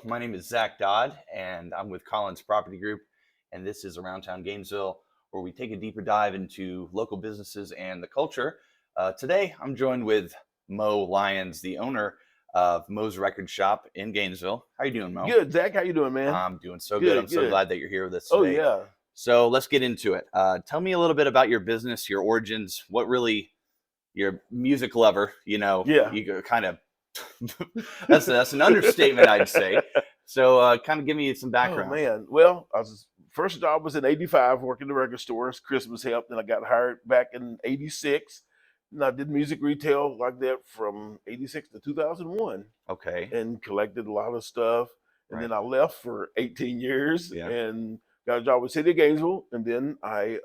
my name is Zach Dodd, and I'm with Collins Property Group, and this is Around Town Gainesville, where we take a deeper dive into local businesses and the culture. Today, I'm joined with Mo Lyons, the owner of Mo's Record Shop in Gainesville. How you doing, Mo? Good, Zach. How you doing, man? I'm doing so good. I'm so glad that you're here with us Oh today. yeah. So let's get into it. Tell me a little bit about your business, your origins, what really your music lover, Yeah. you kind of that's an understatement, I'd say. So kind of give me some Oh background. man. Well, first job was in '85, working the record store as Christmas help. Then I got hired back in '86, and I did music retail like that from '86 to 2001, Okay. and collected a lot of stuff. And Right. then I left for 18 years Yeah. and got a job with City of Gainesville. And then I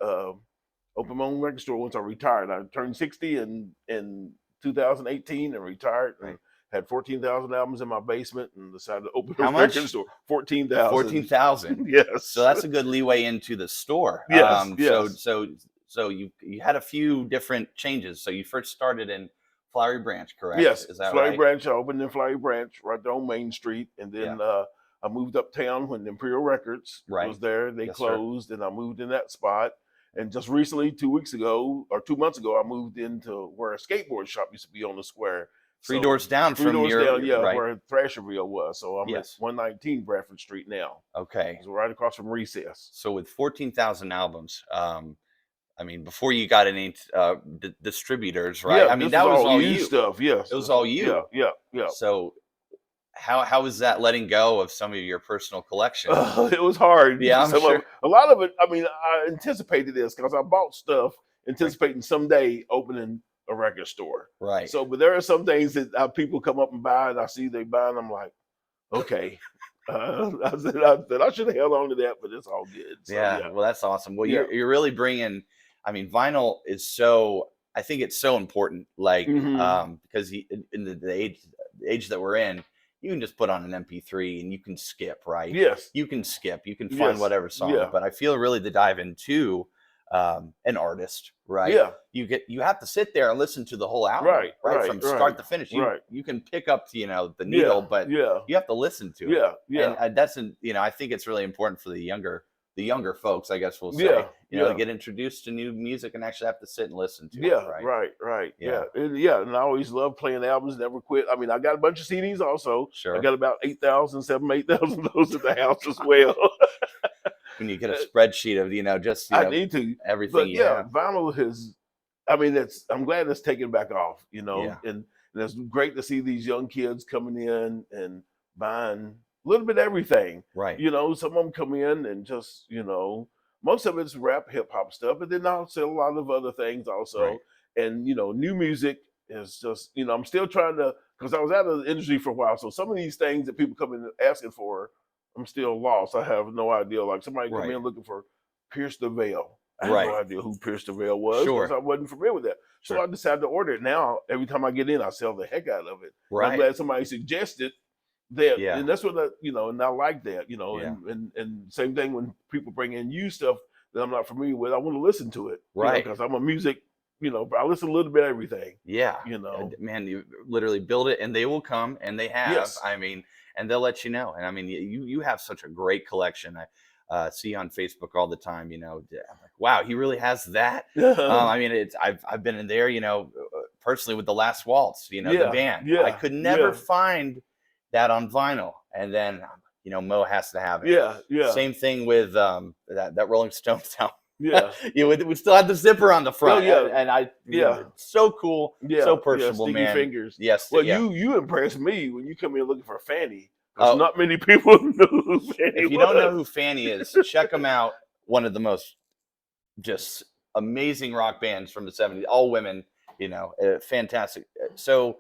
opened my own record store once I retired. I turned 60 in 2018 and retired. Right. And had 14,000 albums in my basement and decided to open How a much? record store. 14,000. 14,000. Yes. So that's a good leeway into the store. Yes. Yes. So you had a few different changes. So you first started in Flowery Branch, correct? Yes. Is that Flowery right? Branch. I opened in Flowery Branch right there on Main Street. And then I moved uptown when Imperial Records was there. They closed and I moved in that spot. And just recently, 2 weeks ago or 2 months ago, I moved into where a skateboard shop used to be on the square. Three doors down Three doors down, right. where Thrasherville was. So I'm at 119 Bradford Street now. Okay. So right across from Recess. So with 14,000 albums, I mean, before you got any distributors, right? Yeah, I mean, that was all you stuff. Yes, it was all you. Yeah. So how was that letting go of some of your personal collection? It was hard. Yeah, I'm sure. A lot of it. I mean, I anticipated this because I bought stuff anticipating someday opening a record store. Right. So, but there are some things that people come up and buy, and I see they buy, and I'm like, okay. I said I should have held on to that, but it's all good. So, yeah. Well, that's awesome. Well, you're really bringing. I mean, vinyl is so. I think it's so important. Like, because in the age that we're in, you can just put on an MP3 and you can skip, right? Yes. You can skip. You can find whatever song. Yeah. But I feel really to dive into an artist, right? Yeah. You have to sit there and listen to the whole album, right? From start to finish. You can pick up the needle, but you have to listen to it. Yeah. And that's I think it's really important for the younger folks, I guess we'll say, to get introduced to new music and actually have to sit and listen to it. Right. Yeah. And I always love playing albums, never quit. I mean, I got a bunch of CDs also. Sure. I got about 8,000 of those at the house as well. When you get a spreadsheet of, I need to. everything. But vinyl has, I mean, I'm glad it's taken back off, and it's great to see these young kids coming in and buying a little bit of everything. Right. Some of them come in and just, most of it's rap, hip hop stuff, but then I'll sell a lot of other things also. Right. And, new music is just, I'm still trying to, because I was out of the industry for a while. So some of these things that people come in asking for, I'm still lost. I have no idea. Like somebody come in looking for Pierce the Veil. I have no idea who Pierce the Veil was because I wasn't familiar with that. So I decided to order it. Now, every time I get in, I sell the heck out of it. Right. I'm glad somebody suggested that. Yeah. And that's what and I like that, and same thing when people bring in new stuff that I'm not familiar with, I want to listen to it. Right. Because I'm a music, I listen a little bit of everything. Yeah. Man, you literally build it and they will come and they have. Yes. I mean, and they'll let you know. And I mean, you have such a great collection. I see on Facebook all the time, I'm like, wow, he really has that. I mean, I've been in there, personally with The Last Waltz, the band. I could never find that on vinyl. And then, Mo has to have it. Yeah. Same thing with that Rolling Stones album. Yeah. We still had the zipper on the front. And so cool. Yeah. So personable, sticky man. Fingers. Yes. Well, you impressed me when you come in looking for Fanny. Not many people know who Fanny If you don't know who Fanny is, check them out. One of the most just amazing rock bands from the 70s. All women, fantastic. So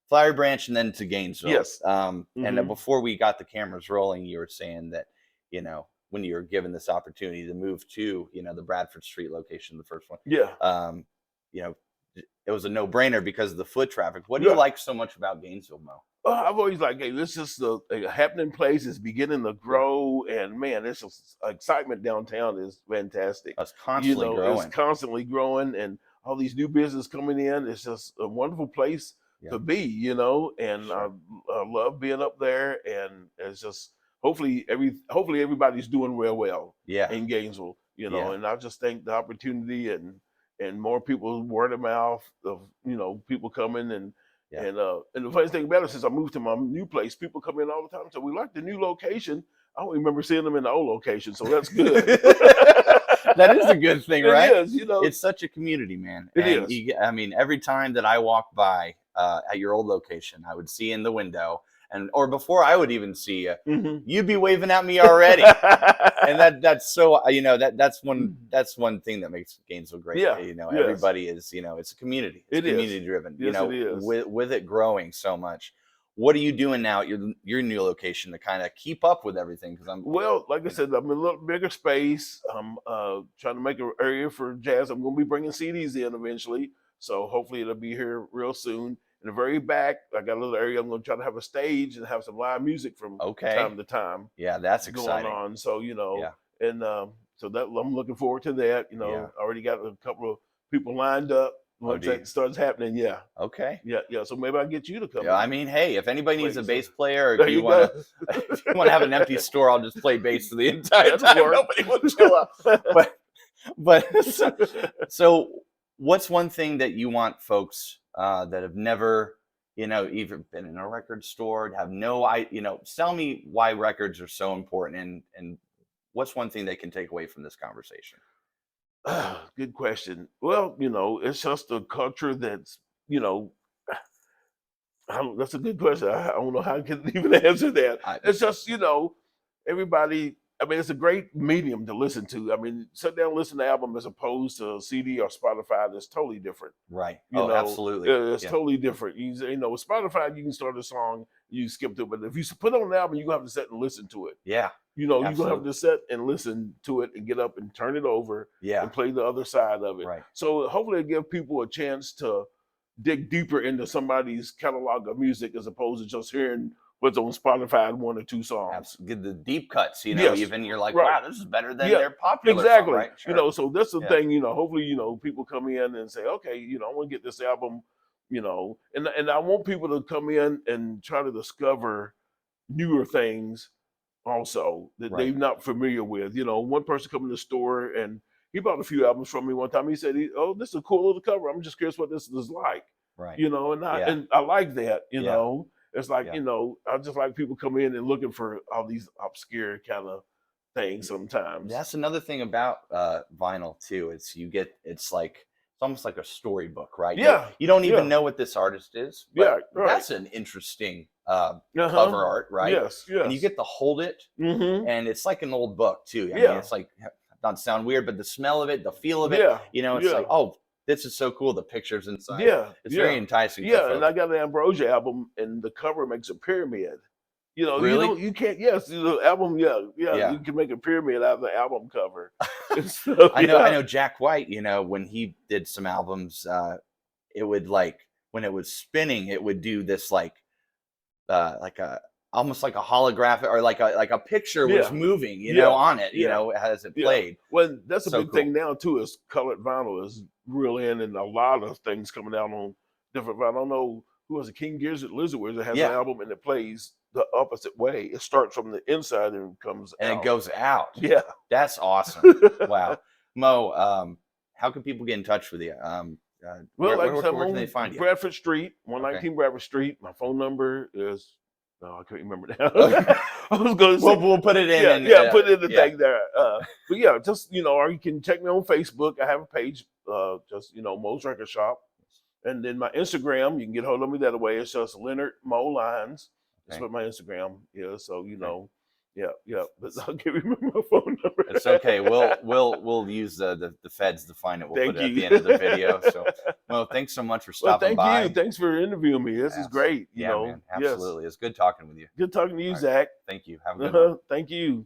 Flowery Branch and then to Gainesville. Yes. And before we got the cameras rolling, you were saying that, when you were given this opportunity to move to, the Bradford Street location, the first one. Yeah. It was a no-brainer because of the foot traffic. What do you like so much about Gainesville, Mo? I've always like, hey, this is a happening place. It's beginning to grow, and man, this excitement downtown is fantastic. It's constantly growing. It's constantly growing, and all these new business coming in. It's just a wonderful place to be, you know, and Sure. I love being up there, and it's just hopefully everybody's doing real well Yeah. in Gainesville, you know, Yeah. and I just think the opportunity and more people word of mouth of, you know, people coming Yeah. and the funny thing about it, since I moved to my new place, people come in all the time. So we like the new location. I don't remember seeing them in the old location, so that's good. That is a good thing, It right? is, you know. It's such a community, man. It And is. I mean, every time that I walk by at your old location, I would see in the window, or before I would even see you, Mhm. you'd be waving at me already. And that's so, that's one thing that makes Gainesville great. Yeah. You know, Yes. everybody is, you know, it's a community. It's It is. community driven. You Yes, know, it is. with it growing so much. What are you doing now at your new location to kind of keep up with everything? Because Well, like I said, I'm in a little bigger space. I'm trying to make an area for jazz. I'm going to be bringing CDs in eventually, so hopefully it'll be here real soon. In the very back, I got a little area. I'm going to try to have a stage and have some live music from okay, time to time yeah, that's going exciting. on. So, you know, Yeah, and so that I'm looking forward to that. You yeah. know, I already got a couple of people lined up. Oh, Once do you? that starts happening, yeah, Okay. yeah. So maybe I'll get you to come Yeah, I in. mean, hey, if anybody needs a Please. bass player, or There if you you want go. to, if you want to have an empty store, I'll just play bass for the entire That'll time. work. Nobody will show up. But so what's one thing that you want folks that have never, you know, even been in a record store, have you know, tell me why records are so important, and what's one thing they can take away from this conversation? Good question. Well, you know, it's just a culture that's, you know, that's a good question. I don't know how I can even answer that. I, It's just, you know, everybody. I mean, it's a great medium to listen to. I mean, sit down and listen to album as opposed to CD or Spotify. That's totally different. right. You Oh, know, absolutely. it's Yeah. totally different. You know, with Spotify, you can start a song, you skip to it, but if you put on an album, you're gonna have to sit and listen to it. Yeah. You know, you're gonna have Absolutely. to sit and listen to it and get up and turn it over Yeah. and play the other side of it. Right. So hopefully it give people a chance to dig deeper into somebody's catalog of music as opposed to just hearing what's on Spotify in one or two songs. Get the deep cuts, you know, Yes. even you're like, Right. wow, this is better than Yeah. their popular song, Exactly. right? You Sure. know, so that's the Yeah. thing, you know, hopefully, you know, people come in and say, okay, you know, I want to get this album, you know, and I want people to come in and try to discover newer things also that Right. they're not familiar with. You know, one person come in the store and he bought a few albums from me one time. He said, "Oh, this is a cool little cover. I'm just curious what this is like." Right. You know, Yeah. and I like that. You Yeah. know, it's like, Yeah. you know, I just like people come in and looking for all these obscure kind of things sometimes. That's another thing about vinyl too. It's like it's almost like a storybook, right? Yeah. You don't even Yeah. know what this artist is, Yeah. but Right. that's an interesting Uh-huh. cover art, right? Yes. Yes. And you get to hold it, Mm-hmm. and it's like an old book too. I mean, Yeah. it's like, not to sound weird, but the smell of it, the feel of it, Yeah. you know, it's Yeah. like, oh, this is so cool. The pictures inside, Yeah. it's Yeah. very enticing. To Yeah, and folks. I got an Ambrosia album, and the cover makes a pyramid. You know, Really? you can't. Yes, the album. Yeah, Yeah. you can make a pyramid out of the album cover. And so, I know yeah. Jack White, you know, when he did some albums, it would like when it was spinning, it would do this like a almost like a holographic, or like a picture was Yeah. moving, you Yeah. know, on it, you Yeah. know, as it Yeah. played. Well, that's a So big cool. thing now too. Is colored vinyl is real in, and a lot of things coming out on different vinyl. I don't know who was a King Gizzard Lizard Wizard has Yeah. an album and it plays the opposite way. It starts from the inside and comes And out. it goes out. Yeah. That's awesome. Wow. Mo, how can people get in touch with you? Well, like I said, I'm where can they on find you? Bradford Street, 119 Bradford Street. My phone number is, I can't remember now. Okay. I was going to say, We'll put it in. yeah, and, yeah, put it in the yeah. thing there. But yeah, just, you know, or you can check me on Facebook. I have a page, just, you know, Mo's Record Shop. And then my Instagram, you can get hold of me that way. It's just Leonard Mo Lines. That's Okay. what my Instagram is. So, you know, yeah. But I can't remember my phone number. It's okay. We'll use the feds to find it. We'll Thank put it at you. the end of the video. So, Mo, thanks so much for Well, stopping thank by. you. Thanks for interviewing me. This is great. You Yeah, know, man. yes. Absolutely. It's good talking with you. Good talking to you, All right. Zach. Thank you. Have a good one. Thank you.